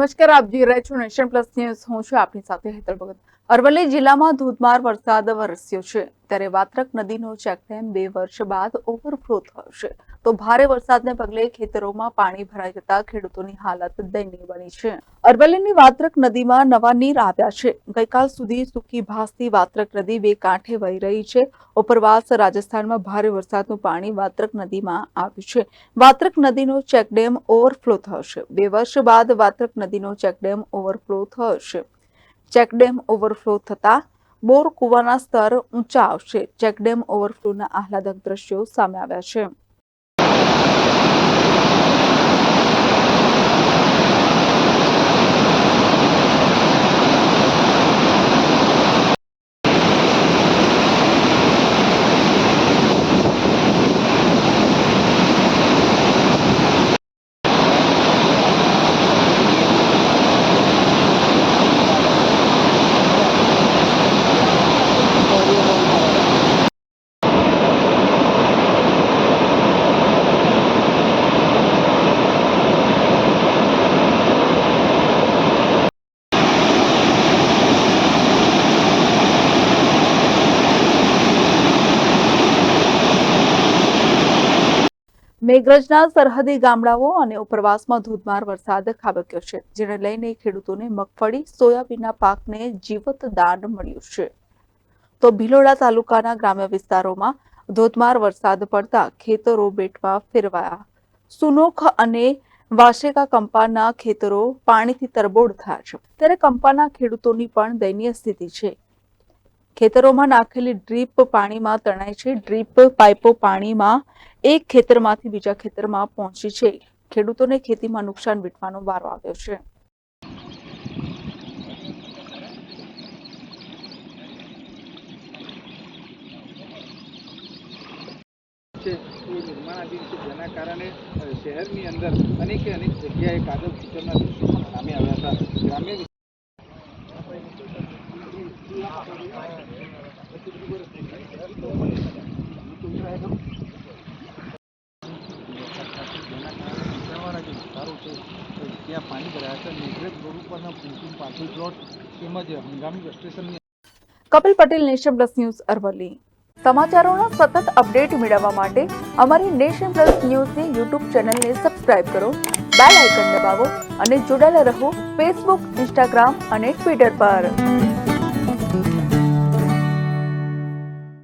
નમસ્કાર, આપ જોઈ રહ્યા છો નેશન પ્લસ ન્યૂઝ. હું છું આપની સાથે હેતલ ભગત. અરવલ્લી જિલ્લામાં ધોધમાર વરસાદ વરસ્યો છે, ત્યારે વાત્રક નદીનો ચેકડેમ 2 વર્ષ બાદ ઓવરફ્લો થયો છે. તો ભારે વરસાદને પગલે ખેતરોમાં પાણી ભરાઈ જતા ખેડૂતોની હાલત દયનીય બની છે. અરવલ્લીની વાત્રક નદીમાં નવા નીર આવ્યા છે. ગઈકાલ સુધી સૂકી ભાસતી વાત્રક નદી બે કાંઠે વહી રહી છે. ઉપરવાસ રાજસ્થાનમાં ભારે વરસાદનું પાણી વાત્રક નદીમાં આવ્યું છે. વાત્રક નદીનો ચેકડેમ ઓવરફ્લો થયો છે. 2 વર્ષ બાદ વાત્રક નદીનો ચેકડેમ ઓવરફ્લો થયો છે. ચેકડેમ ઓવરફ્લો થતા બોર કુવાના સ્તર ઊંચા આવશે. ચેકડેમ ઓવરફ્લોના આહલાદક દ્રશ્યો સામે આવ્યા છે. મેઘરજના સરહદી ગામડાઓ અને ઉપરવાસમાં ધોધમાર વરસાદ ખાબક્યો છે, જેને લઈને ખેડૂતોને મગફળી, સોયાબીનના પાકને જીવત દાન મળ્યું છે. તો ભિલોડા તાલુકાના ગ્રામ્ય વિસ્તારોમાં ધોધમાર વરસાદ પડતા ખેતરો બેટમાં ફેરવાયા. સુનોખ અને વાશેકા કંપાના ખેતરો પાણીથી તરબોળ થયા છે, ત્યારે કંપાના ખેડૂતોની પણ દયનીય સ્થિતિ છે. ખેતરોમાં નાખેલી ડ્રીપ પાણીમાં તણાઈ છે. ડ્રીપ પાઇપો પાણીમાં એક ખેતરમાંથી બીજા ખેતરમાં પહોંચી છે. ખેડૂતોને ખેતીમાં નુકસાન વેઠવાનો વારો આવ્યો છે. નિર્માણાધીન છે, જેના કારણે શહેરની અંદર અનેક જગ્યાએ કાદવ કીચડના દૃશ્યો સામે આવ્યા હતા. ગ્રામ્ય ત્યાં પાણી ભરાયા છે. મેઘરજ રોડ ઉપરના પૂરતું પાર્કિંગ પ્લોટ તેમજ હંગામી સ્ટેશનની. Kapil Patel, nation plus news, Aravalli. સમાચારોના સતત અપડેટ મેળવવા માટે અમારી નેશન પ્લસ ન્યૂઝની યુટ્યુબ ચેનલને સબસ્ક્રાઇબ કરો, બેલ આઇકન દબાવો અને જોડાયેલા રહો ફેસબુક, ઇન્સ્ટાગ્રામ અને ટ્વિટર પર.